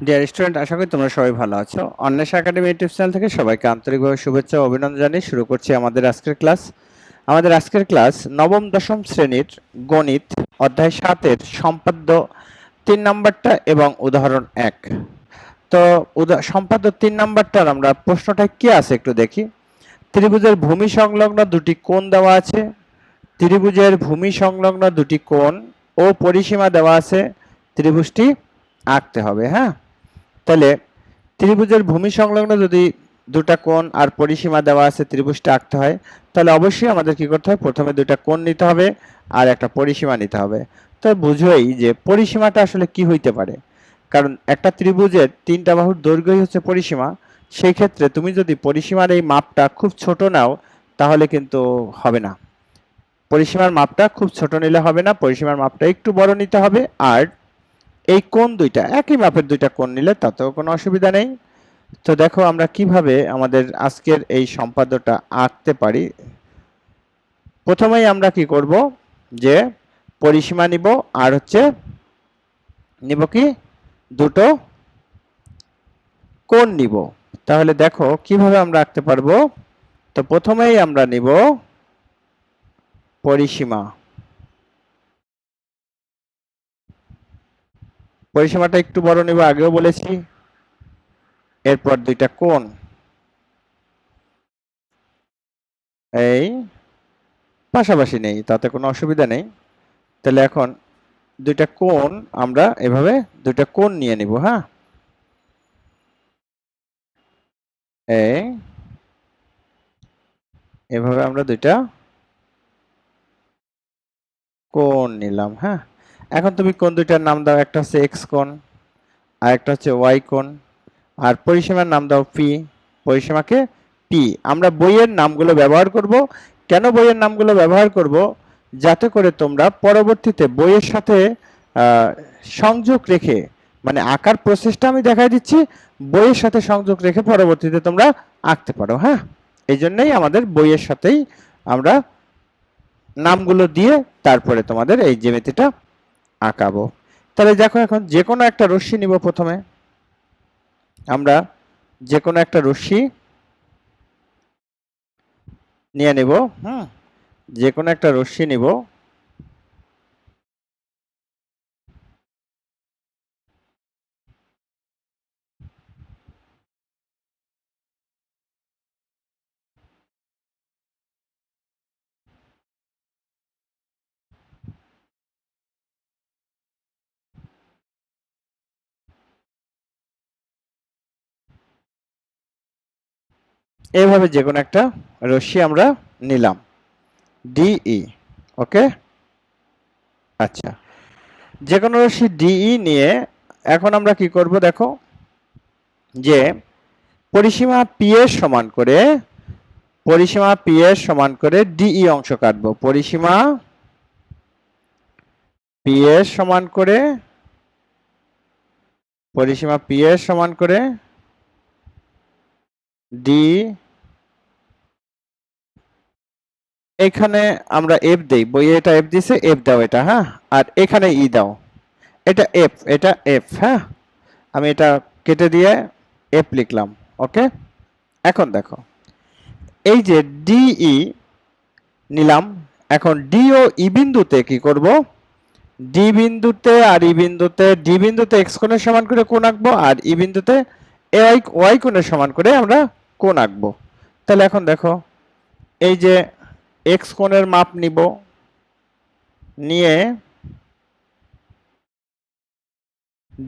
Dear student, আশা করি তোমরা সবাই ভালো আছো। অন্বেষা একাডেমি ইউটিউব চ্যানেল থেকে সবাইকে আন্তরিকভাবে শুভেচ্ছা ও অভিনন্দন জানিয়ে শুরু করছি আমাদের আজকের ক্লাস। আমাদের আজকের ক্লাস নবম দশম শ্রেণীর গণিত অধ্যায় 7-এর সম্পাদ্য 3 নাম্বারটা এবং উদাহরণ 1। তো সম্পাদ্য 3 নাম্বারটার আমরা প্রশ্নটা কি আছে একটু দেখি। ত্রিভুজের ভূমি সংলগ্ন দুটি কোণ দেওয়া আছে। ত্রিভুজের ভূমি সংলগ্ন দুটি কোণ ও পরিসীমা দেওয়া আছে। ত্রিভুজটি আঁকতে হবে। হ্যাঁ, তাহলে ত্রিভুজের ভূমি সংলগ্ন যদি দুটা কোণ আর পরিসীমা দেওয়া আছে, ত্রিভুজটা আঁকতে হয়, তাহলে অবশ্যই আমাদের কি করতে হবে, প্রথমে দুটা কোণ নিতে হবে আর একটা পরিসীমা নিতে হবে। তো বুঝোই যে পরিসীমাটা আসলে কি হইতে পারে, কারণ একটা ত্রিভুজের 3টা বাহুর দৈর্ঘ্যই হচ্ছে পরিসীমা। সেই ক্ষেত্রে তুমি যদি পরিসীমার এই মাপটা খুব ছোট নাও তাহলে কিন্তু হবে না। পরিসীমার মাপটা খুব ছোট নিলে হবে না, পরিসীমার মাপটা একটু বড় নিতে হবে। আর এই কোণ দুইটা একই মাপের দুইটা কোণ নিলে তাতেও কোনো অসুবিধা নেই। তো দেখো আমরা কিভাবে আমাদের আজকের এই সম্পাদ্যটা আঁকতে পারি। প্রথমেই আমরা কি করব, যে পরিসীমা নিব আর হচ্ছে নিব কি দুটো কোণ নিব। তাহলে দেখো কিভাবে আমরা আঁকতে পারবো। তো প্রথমেই আমরা নিব পরিসীমা। পরিসীমাটা একটু বড় নিব, আগেও বলেছি। এরপর দুইটা কোণ, এই পাশাপাশি নেই, তাতে কোনো অসুবিধা নেই। তাহলে এখন দুইটা কোণ আমরা এভাবে দুইটা কোণ নিয়ে নিব। হ্যাঁ, এভাবে আমরা দুইটা কোণ নিলাম। হ্যাঁ, এখন তুমি কোণ দুইটার নাম দাও, একটা হচ্ছে এক্স কোণ আর একটা হচ্ছে ওয়াই কোণ। আর পরিসীমার নাম দাও পি, পরিসীমাকে পি। আমরা বইয়ের নামগুলো ব্যবহার করব। কেন বইয়ের নামগুলো ব্যবহার করব? যাতে করে তোমরা পরবর্তীতে বইয়ের সাথে সংযোগ রেখে, মানে আঁকার প্রসেসটা আমি দেখাই দিচ্ছি, বইয়ের সাথে সংযোগ রেখে পরবর্তীতে তোমরা আঁকতে পারো। হ্যাঁ, এই জন্যই আমাদের বইয়ের সাথেই আমরা নামগুলো দিয়ে তারপরে তোমাদের এই জ্যামিতিটা আঁকাবো। তাহলে দেখো, এখন যে কোনো একটা রশ্মি নিব। প্রথমে আমরা যে কোনো একটা রশ্মি নিয়ে নেব। যে কোনো একটা রশ্মি নিব। এইভাবে যে কোনো একটা রশ্মি আমরা নিলাম, ডিই। ওকে, আচ্ছা, যে কোনো রশ্মি ডিই নিয়ে এখন আমরা কি করব, দেখো যে পরিসীমা পি এর সমান করে, পরিসীমা পি এর সমান করে ডিই অংশ কাটবো। পরিসীমা পি এর সমান করে, পরিসীমা পি এর সমান করে ডি, এখানে আমরা এফ দেই, বইয়ে এটা এফ দিছে, এফ দাও এটা। হ্যাঁ, আর এখানে ই দাও, এটা এফ, এটা এফ। হ্যাঁ, আমি এটা কেটে দিয়ে এফ লিখলাম। ওকে, এখন দেখো এই যে ডিই নিলাম, এখন ডি ও ই বিন্দুতে কি করব, ডি বিন্দুতে আর ই বিন্দুতে, ডি বিন্দুতে এক্স কোণের সমান করে কোণ আঁকবো, আর ই বিন্দুতে ওয়াই কোণের সমান করে আমরা কোণ আঁকবো। তাহলে এখন দেখো এই যে এক্স কোণের মাপ নিব, নিয়ে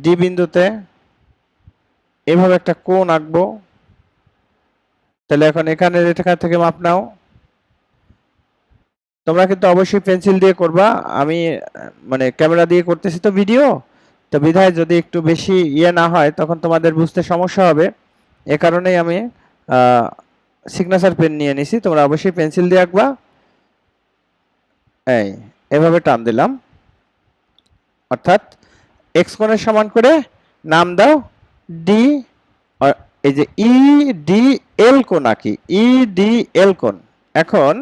ডি বিন্দুতে এভাবে একটা কোণ আঁকবো। তাহলে এখন এখানে রেখা থেকে মাপ নাও। তোমরা কিন্তু অবশ্যই পেন্সিল দিয়ে করবা, আমি মানে ক্যামেরা দিয়ে করতেছি তো ভিডিও, তো বিধায় যদি একটু বেশি না হয় তখন তোমাদের বুঝতে সমস্যা হবে। এ কারণেই আমি সিগনেচার পেন নিয়ে নিছি, তোমরা অবশ্যই পেন্সিল দিয়ে আঁকবা। এই এভাবে টান দিলাম, অর্থাৎ এক্স কোণের সমান করে নাম দাও ডি। এই যে ই ডি এল কোণ আঁকি, ই ডি এল কোণ। এখন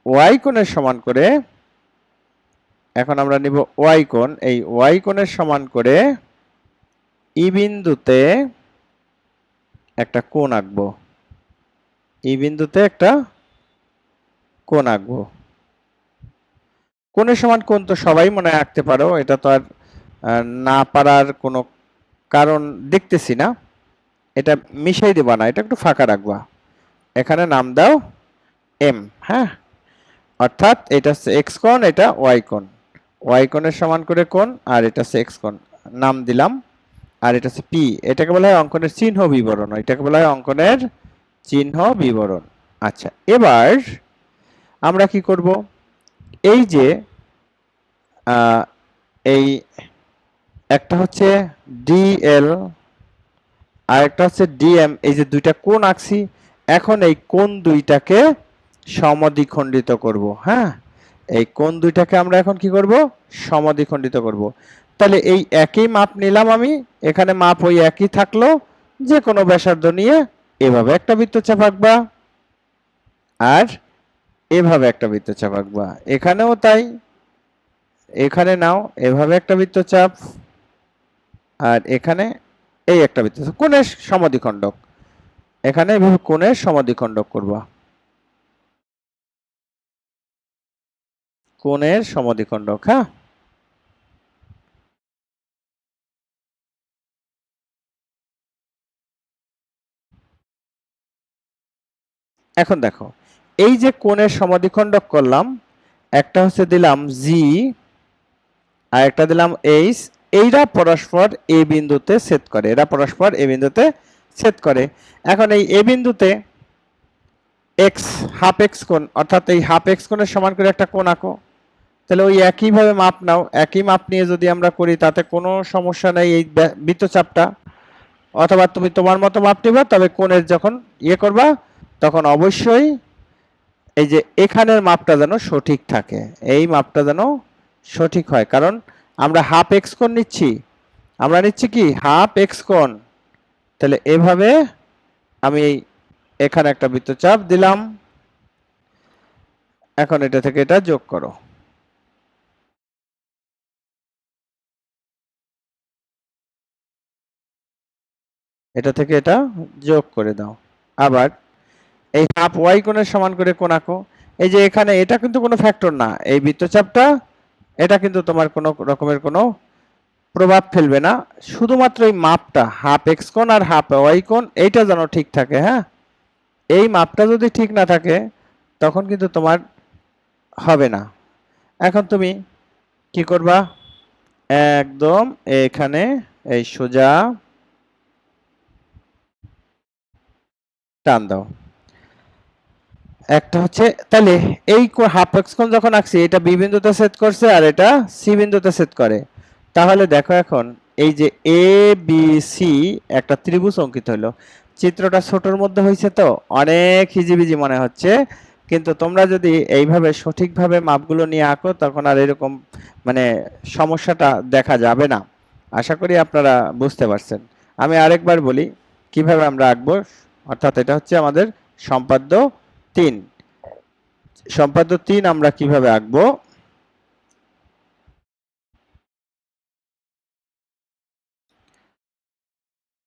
ওয়াই কোণের সমান করে, এখন আমরা নিব ওয়াই কোণ, এই ওয়াই কোণের সমান করে ই বিন্দুতে একটা কোণ আঁকবো, ই বিন্দুতে একটা কোণ আঁকবো। কোণের সমান কোণ তো সবাই মনে হয় আঁকতে পারো, এটা তো আর না পারার কোনো কারণ দেখতেছি না। এটা মিশাই দেবা না, এটা একটু ফাঁকা রাখবা। এখানে নাম দাও এম। হ্যাঁ, অর্থাৎ এটা হচ্ছে এক্স কোণ, এটা ওয়াই কোণ। ওয়াই কোণের সমান করে কোণ, আর এটা হচ্ছে এক্স কোণ, নাম দিলাম। আর এটা হচ্ছে পি, এটাকে বলা হয় অঙ্কনের চিহ্ন বিবরণ, এটাকে বলা হয় অঙ্কনের চিহ্ন বিবরণ। আচ্ছা, এবার আমরা কি করব, এই যে এই একটা হচ্ছে ডিএল আর একটা হচ্ছে ডিএম, এই যে দুইটা কোণ আঁকছি, এখন এই কোণ দুইটাকে সমদ্বিখণ্ডিত করব। হ্যাঁ, এই কোণ দুইটাকে আমরা এখন কি করব, সমদ্বিখণ্ডিত করব। তাহলে এই একই মাপ নিলাম আমি, এখানে মাপ ওই একই থাকলো, যে কোনো ব্যাসার্ধ নিয়ে এভাবে একটা বৃত্তচাপ আঁকবা, আর এভাবে একটা বৃত্তচাপ আঁকবা। এখানেও তাই, এখানে নাও এভাবে একটা বৃত্তচাপ, আর এখানে এই একটা বৃত্তচাপ, কোণের সমদ্বিখণ্ডক। এখানে এভাবে কোণের সমদ্বিখণ্ডক করবা, কোণের সমদ্বিখণ্ডক। হ্যাঁ, এখন দেখো, এই যে কোণের সমদ্বিখণ্ডক করলাম, একটা হচ্ছে দিলাম জি আর একটা দিলাম এইচ, এইরা পরস্পর এ বিন্দুতে ছেদ করে, এরা পরস্পর এ বিন্দুতে ছেদ করে। এখন এই এ বিন্দুতে এক্স, হাফ এক্স কোণ, অর্থাৎ এই হাফ এক্স কোণের সমান করে একটা কোণ আঁকো। তাহলে ওই একইভাবে মাপ নাও, একই মাপ নিয়ে যদি আমরা করি তাতে কোনো সমস্যা নেই এই বৃত্তচাপটা। অথবা তুমি তোমার মতো মাপ নিবা, তবে কোণের যখন ইয়ে করবা তখন অবশ্যই এই যে এখানের মাপটা যেন সঠিক থাকে, এই মাপটা যেন সঠিক হয়, কারণ আমরা হাফ এক্স কোণ নিচ্ছি, আমরা নিচ্ছি কি হাফ এক্স কোণ। তাহলে এভাবে আমি এখানে একটা বৃত্তচাপ দিলাম, এখন এটা থেকে এটা যোগ করো, এটা থেকে এটা যোগ করে দাও। আবার এই হাফ ওয়াই কোণের সমান করে কোণ আঁকো। এই যে এখানে এটা কিন্তু কোনো ফ্যাক্টর না, এই বৃত্তচাপটা এটা কিন্তু তোমার কোনো রকমের কোনো প্রভাব ফেলবে না, শুধুমাত্র এই মাপটা হাফ এক্স কোণ আর হাফ ওয়াই কোণ এইটা যেন ঠিক থাকে। হ্যাঁ, এই মাপটা যদি ঠিক না থাকে তখন কিন্তু তোমার হবে না। এখন তুমি কি করবা, একদম এখানে এই সোজা টান দাও। একটা হচ্ছে, তাহলে এই হাফ এক্স কোণ যখন আঁকছি, এটা বি বিন্দুতে ছেদ করছে আর এটা সি বিন্দুতে ছেদ করে। তাহলে দেখো এখন এই যে এ বি সি একটা ত্রিভুজ অঙ্কিত হলো। চিত্রটা ছোটর মধ্যে হয়েছে তো অনেক হিজিবিজি মনে হচ্ছে, কিন্তু তোমরা যদি এইভাবে সঠিকভাবে মাপগুলো নিয়ে আঁকো তখন আর এরকম মানে সমস্যাটা দেখা যাবে না। আশা করি আপনারা বুঝতে পারছেন। আমি আরেকবার বলি কিভাবে আমরা আঁকবো। অর্থাৎ এটা হচ্ছে আমাদের সম্পাদ্য 3। সম্পাদ্য 3 আমরা কিভাবে আঁকবো,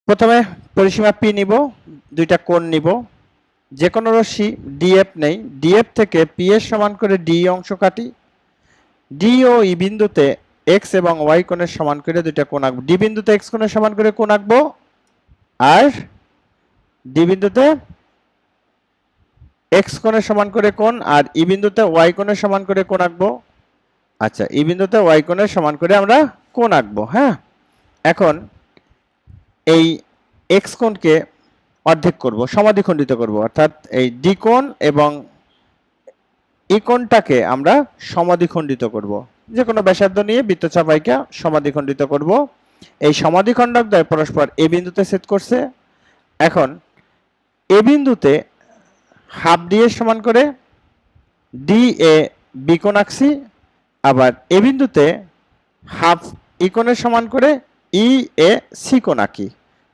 প্রথমে পরিসীমা পি নিব, দুইটা কোণ নিব, যে কোনো রশ্মি ডিএফ নেই, ডিএফ থেকে পি এর সমান করে ডি অংশ কাটি, ডি ও ই বিন্দুতে এক্স এবং ওয়াই কোণের সমান করে দুইটা কোণ আঁকবো। ডি বিন্দুতে এক্স কোণের সমান করে কোণ আঁকবো, আর ডি বিন্দুতে এক্স কোণের সমান করে কোণ, আর ই বিন্দুতে ওয়াই কোণের সমান করে কোণ আঁকবো। আচ্ছা, ই বিন্দুতে ওয়াই কোণের সমান করে আমরা কোণ আঁকবো। হ্যাঁ, এখন এই এক্স কোণকে অর্ধেক করব, সমাদ্বিখণ্ডিত করব, অর্থাৎ এই ডি কোণ এবং ই কোণটাকে আমরা সমাদ্বিখণ্ডিত করব। যে কোনো ব্যাসার্ধ নিয়ে বৃত্তচাপ আঁকা সমাদ্বিখণ্ডিত করব। এই সমাদ্বিখণ্ডক দ্বয় পরস্পর এ বিন্দুতে ছেদ করছে। এখন এ বিন্দুতে হাফ ডি এর সমান করে ডি এ বি কোণ আঁকছি, আবার এ বিন্দুতে হাফ ই কোণের সমান করে ই এ সি কোণ আঁকি।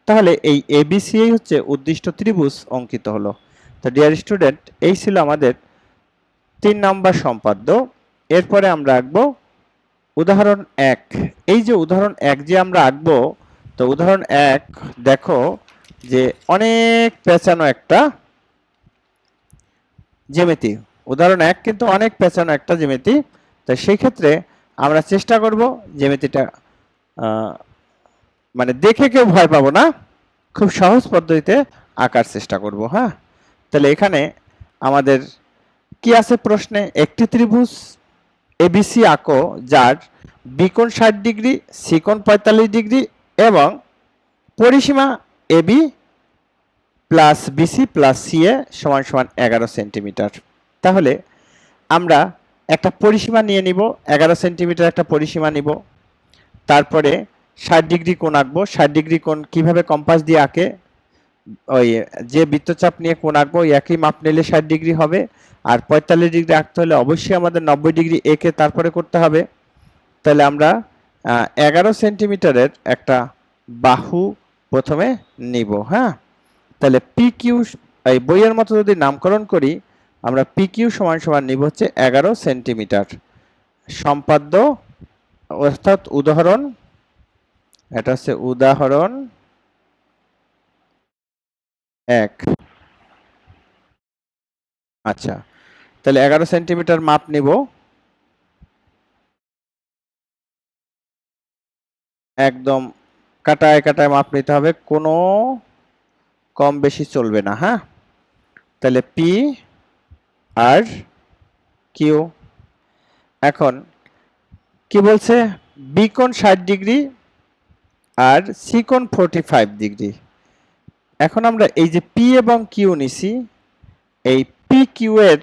তাহলে এই এবিসি হচ্ছে উদ্দিষ্ট ত্রিভুজ অঙ্কিত হলো। তো ডিয়ার স্টুডেন্ট, এই ছিল আমাদের 3 নাম্বার সম্পাদ্য। এরপরে আমরা আঁকবো উদাহরণ 1। এই যে উদাহরণ 1 যে আমরা আঁকবো, তো উদাহরণ 1 দেখো যে অনেক পেঁচানো একটা জ্যামিতি। উদাহরণ 1 কিন্তু অনেক পেঁচানো একটা জ্যামিতি। তো সেই ক্ষেত্রে আমরা চেষ্টা করব জ্যামিতিটা মানে দেখে কেউ ভয় পাবো না, খুব সহজ পদ্ধতিতে আঁকার চেষ্টা করব। হ্যাঁ, তাহলে এখানে আমাদের কি আছে প্রশ্নে, একটি ত্রিভুজ এবিসি আঁকো যার বি কোণ 60 ডিগ্রি, সি কোণ 45 ডিগ্রি এবং পরিসীমা AB plus BC plus CA সমান সমান 11 সেন্টিমিটার। তাহলে আমরা একটা পরিসীমা নিয়ে নিব, 11 সেন্টিমিটার একটা পরিসীমা নিব। তারপরে 60 ডিগ্রি কোণ আঁকবো। 60 ডিগ্রি কোণ কিভাবে কম্পাস দিয়ে আঁকে, ওই যে বৃত্তচাপ নিয়ে কোণ আঁকবো একই মাপ নিলে 60 ডিগ্রি হবে। আর 45 ডিগ্রি আঁকতে হলে অবশ্যই আমাদের 90 ডিগ্রি এঁকে তারপরে করতে হবে। তাহলে আমরা 11 সেন্টিমিটারের একটা বাহু প্রথমে নিব। হ্যাঁ, তাহলে পি কিউ, এই বইয়ের মতো যদি নামকরণ করি, আমরা পি কিউ সমান সমান নিব হচ্ছে 11 সেন্টিমিটার। সম্পাদ্য অর্থাৎ উদাহরণ, এটা হচ্ছে উদাহরণ 1। আচ্ছা, তাহলে 11 সেন্টিমিটার মাপ নিব। একদম কাটায় কাটায় মাপ নিতে হবে, কোনো কম বেশি চলবে না। হ্যাঁ, তাহলে পি আর কিউ। এখন কি বলছে, বি কোণ 60 ডিগ্রি আর সি কোণ 45 ডিগ্রি। এখন আমরা এই যে পি এবং কিউ নিছি, এই পি কিউ এর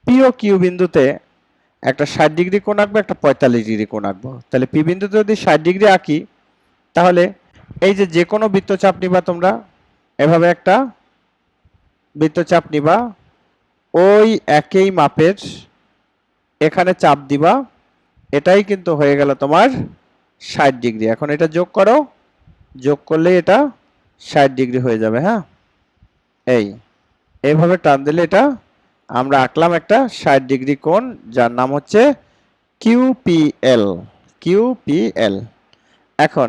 পি ও কিউ বিন্দুতে একটা 60 ডিগ্রি কোণ আঁকবো, একটা 45 ডিগ্রি কোণ আঁকবো। তাহলে পি বিন্দুতে যদি 60 ডিগ্রি আঁকি, তাহলে এই যে যে কোনো বৃত্তচাপ নিবা তোমরা, এভাবে একটা বৃত্তচাপ নিবা, ওই একই মাপের এখানে চাপ দিবা, এটাই কিন্তু হয়ে গেল তোমার 60 ডিগ্রি। এখন এটা যোগ করো, যোগ করলে এটা 60 ডিগ্রি হয়ে যাবে। হ্যাঁ, এইভাবে টান দিলে এটা আমরা আঁকলাম একটা 60 ডিগ্রি কোণ, যার নাম হচ্ছে কিউপিএল। কিউপিএল। এখন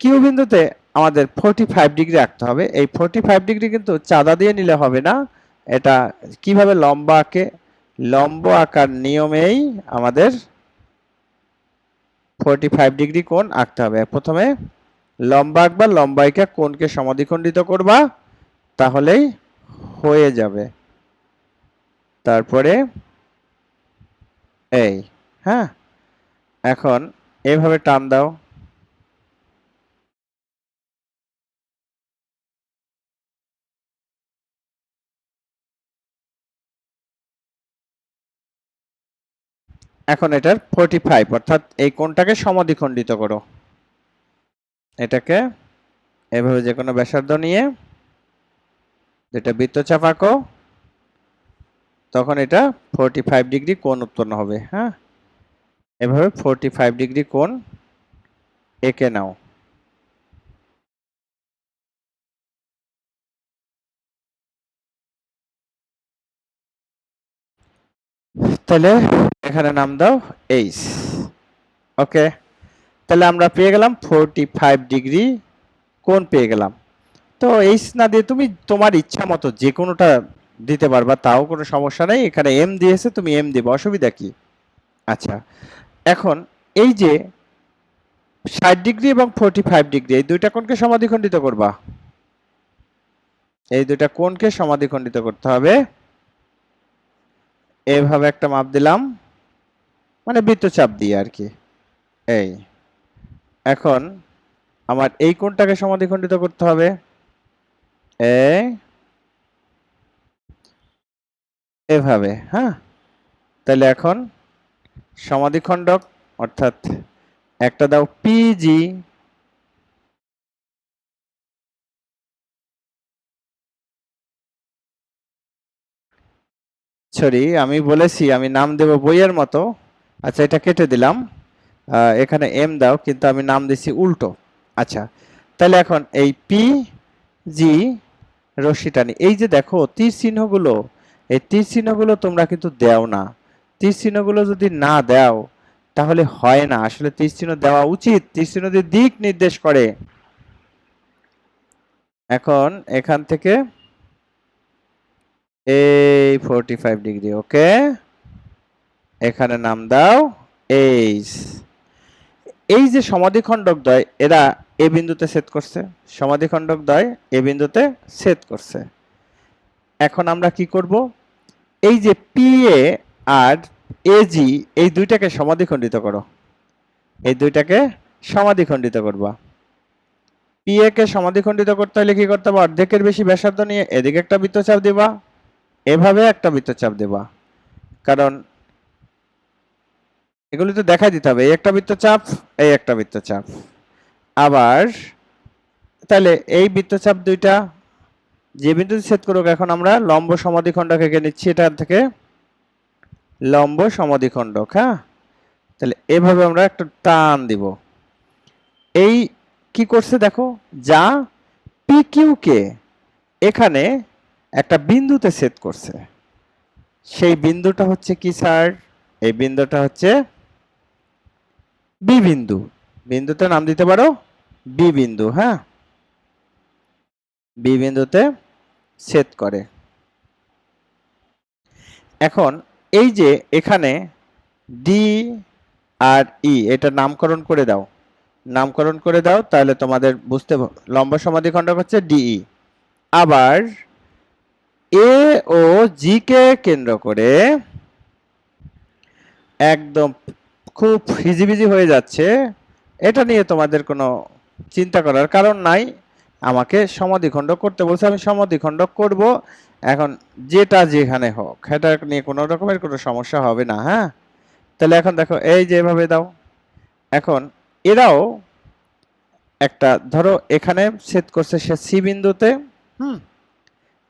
কিউ বিন্দুতে আমাদের 45 ডিগ্রি আঁকতে হবে। এই 45 ডিগ্রি কিন্তু চাঁদা দিয়ে নিলে হবে না, এটা কিভাবে লম্বা আঁকে, লম্ব আঁকার নিয়মেই আমাদের 45 ডিগ্রি কোণ আঁকতে হবে। প্রথমে লম্বা আঁকবা, লম্বা আঁকা কোণকে সমদ্বিখণ্ডিত করবা, তাহলেই হয়ে যাবে। তারপরে এই, হ্যাঁ, এখন এইভাবে টান দাও। এখন এটার 45 অর্থাৎ এই কোণটাকে সমদ্বিখণ্ডিত করো। এটাকে এভাবে যে কোনো ব্যাসার্ধ নিয়ে যেটা বৃত্তচাপ আঁকো, তখন এটা 45 ডিগ্রি কোণ উৎপন্ন হবে। হ্যাঁ, এভাবে 45 ডিগ্রি কোণ এঁকে নাও। তাহলে এখানে নাম দাও এইচ। ওকে, তাহলে আমরা পেয়ে গেলাম 45 ডিগ্রি কোণ পেয়ে গেলাম। তো এইচ না দিয়ে তুমি তোমার ইচ্ছা মতো যে কোনোটা দিতে পারবা, তাও কোনো সমস্যা নেই। এখানে এম দিয়েছে, তুমি এম দিবে, অসুবিধা কি? আচ্ছা, এখন এই যে 60 ডিগ্রি এবং 45 ডিগ্রি এই দুইটা কোণকে সমাদ্বিখণ্ডিত করবা, এই দুইটা কোণকে সমাদ্বিখণ্ডিত করতে হবে। এইভাবে একটা মাপ দিলাম, মানে বৃত্তচাপ দিয়ে আর কি। এই, এখন আমার এই কোণটাকে সমাদ্বিখণ্ডিত করতে হবে এভাবে। হ্যাঁ, তাহলে এখন সমাদ্বিখণ্ডক অর্থাৎ একটা দাও পিজি, সরি আমি বলেছি আমি নাম দেব বইয়ের মতো। আচ্ছা, এটা কেটে দিলাম, এখানে এম দাও, কিন্তু আমি নাম দিছি উল্টো। আচ্ছা, তাহলে এখন এই পি জি রশ্মি টানি, এই যে দেখো তীর চিহ্নগুলো, এই তীর চিহ্নগুলো তোমরা কিন্তু দেও না। তীর চিহ্নগুলো যদি না দাও, তাহলে হয় না, আসলে তীর চিহ্ন দেওয়া উচিত, তীর চিহ্ন দিয়ে দিক নির্দেশ করে। এখন এখান থেকে এই 45 ডিগ্রি, ওকে, এখানে নাম দাও এইচ। এই যে সমাধিখণ্ডক দ্বয় এরা এ বিন্দুতে ছেদ করছে, সমাধিখণ্ডক দ্বয় এ বিন্দুতে ছেদ করছে। এখন আমরা কি করব, এই যে পি এ আর এজি এই দুইটাকে সমাধিখণ্ডিত করো, এই দুইটাকে সমাধিখণ্ডিত করবা। পি এ কে সমাধিখণ্ডিত করতে হলে কি করতে হবে, অর্ধেকের বেশি ব্যাসার্ধ নিয়ে এদিকে একটা বৃত্তচাপ দিবা, এভাবে একটা বৃত্তচাপ দেবা, কারণ এগুলি তো দেখাই দিতে হবে, এই একটা বৃত্তচাপ, এই একটা বৃত্তচাপ। আবার তাহলে এই বৃত্তচাপ দুইটা যে বিন্দুতে ছেদ করুক, এখন আমরা লম্ব সমাধিখণ্ডক এঁকে নিচ্ছি, এটা থেকে লম্ব সমাধিখণ্ডক। হ্যাঁ, তাহলে এভাবে আমরা একটা টান দিব। এই কি করছে দেখো, যা পি কিউ কে এখানে একটা বিন্দুতে ছেদ করছে, সেই বিন্দুটা হচ্ছে কি স্যার, এই বিন্দুটা হচ্ছে বি বিন্দু। বিন্দুতে নাম দিতে পারো বি বিন্দু। হ্যাঁ, বি বিন্দুতে ছেদ করে। এখন এই যে এখানে ডি আর ই এটা নামকরণ করে দাও, নামকরণ করে দাও, তাহলে তোমাদের বুঝতে, লম্ব সমাধিখণ্ডক হচ্ছে ডিই। আবার এ ও জি কে কেন্দ্র করে একদম খুব হিজিবিজি হয়ে যাচ্ছে, এটা নিয়ে তোমাদের কোনো চিন্তা করার কারণ নাই। আমাকে সমাধিখণ্ডক করতে বলছে, আমি সমাধিখণ্ডক করব। এখন যেটা যেখানে হোক সেটা নিয়ে কোনো রকমের কোনো সমস্যা হবে না। হ্যাঁ, তাহলে এখন দেখো এই যে এভাবে দাও। এখন এরাও একটা, ধরো এখানে ছেদ করছে সে সি বিন্দুতে,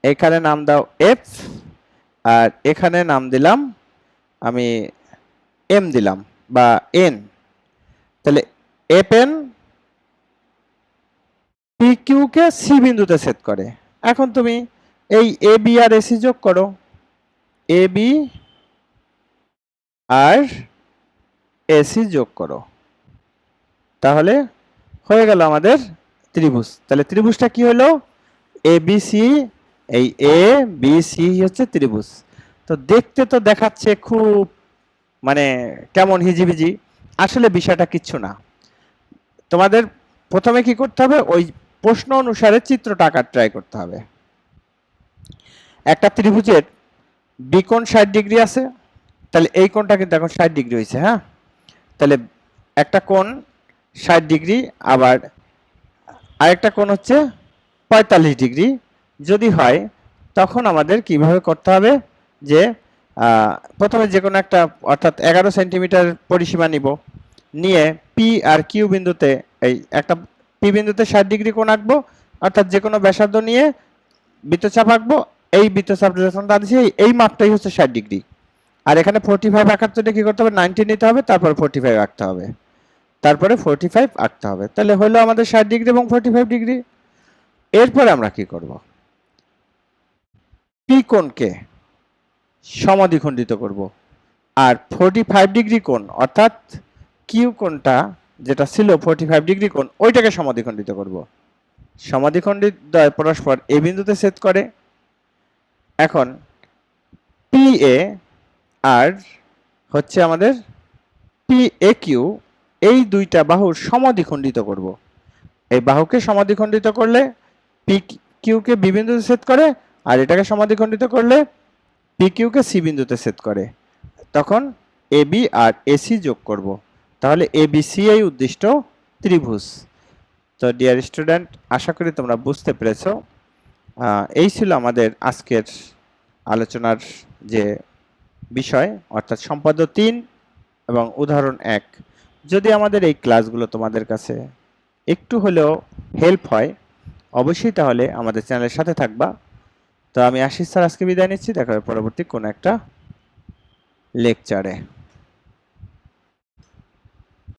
এখানে নাম দাও এফ, আর এখানে নাম দিলাম আমি এম দিলাম বা এন। তাহলে F N P Q K C বিন্দুতে ছেদ করে। এখন তুমি এই এ বি আর এসি যোগ করো, এ বি আর এসি যোগ করো, তাহলে হয়ে গেল আমাদের ত্রিভুজ। তাহলে ত্রিভুজটা কি হলো, এ বি সি, এই এ বি সি হচ্ছে ত্রিভুজ। তো দেখতে তো দেখাচ্ছে খুব মানে কেমন হিজিবিজি, আসলে বিষয়টা কিচ্ছু না। তোমাদের প্রথমে কি করতে হবে, ওই প্রশ্ন অনুসারে চিত্রটা আঁকার ট্রাই করতে হবে। একটা ত্রিভুজের বিকোণ 60 ডিগ্রি আছে, তাহলে এই কোণটা কিন্তু এখন 60 ডিগ্রি হয়েছে। হ্যাঁ, তাহলে একটা কোণ 60 ডিগ্রি, আবার আরেকটা কোণ হচ্ছে 45 ডিগ্রি যদি হয়, তখন আমাদের কিভাবে করতে হবে, যে প্রথমে যে কোনো একটা, অর্থাৎ 11 সেন্টিমিটার পরিসীমা নিব, নিয়ে পি আর কিউ বিন্দুতে, এই একটা পি বিন্দুতে 60 ডিগ্রি কোণ আঁকবো, অর্থাৎ যে কোনো ব্যাসার্ধ নিয়ে বৃত্তচাপ আঁকবো। এই বৃত্তচাপটা যখন টানছি এই মাপটাই হচ্ছে 60 ডিগ্রি। আর এখানে 45 আঁকার জন্য কি করতে হবে, 90 নিতে হবে, তারপর 45 আঁকতে হবে, তারপরে 45 আঁকতে হবে। তাহলে হলো আমাদের 60 ডিগ্রি এবং 45 ডিগ্রি। এরপরে আমরা কি করব, পি কোণকে সমাদ্বিখণ্ডিত করব, আর 45 ডিগ্রি কোণ অর্থাৎ কিউ কোণটা যেটা ছিল 45 ডিগ্রি কোণ, ওইটাকে সমাদ্বিখণ্ডিত করব। সমাদ্বিখণ্ডিত দ্বয় পরস্পর এ বিন্দুতে ছেদ করে। এখন পি এ আর হচ্ছে আমাদের পি এ কিউ, এই দুইটা বাহুর সমাদ্বিখণ্ডিত করব। এই বাহুকে সমাদ্বিখণ্ডিত করলে পি কিউকে বি বিন্দুতে ছেদ করে, আর এটাকে সমাদ্বিখণ্ডিত করলে পি কিউকে সি বিন্দুতে ছেদ করে। তখন এ বি আর এসি যোগ করব, তাহলে এ বি সি এই উদ্দিষ্ট ত্রিভুজ। তো ডিয়ার স্টুডেন্ট, আশা করি তোমরা বুঝতে পেরেছো। এই ছিল আমাদের আজকের আলোচনার যে বিষয়, অর্থাৎ সম্পাদ্য 3 এবং উদাহরণ 1। যদি আমাদের এই ক্লাসগুলো তোমাদের কাছে একটু হলেও হেল্প হয়, অবশ্যই তাহলে আমাদের চ্যানেলের সাথে থাকবা। তো আমি আশিস স্যার আজকে বিদায় নিচ্ছি, দেখা হবে পরবর্তী কোনো একটা লেকচারে।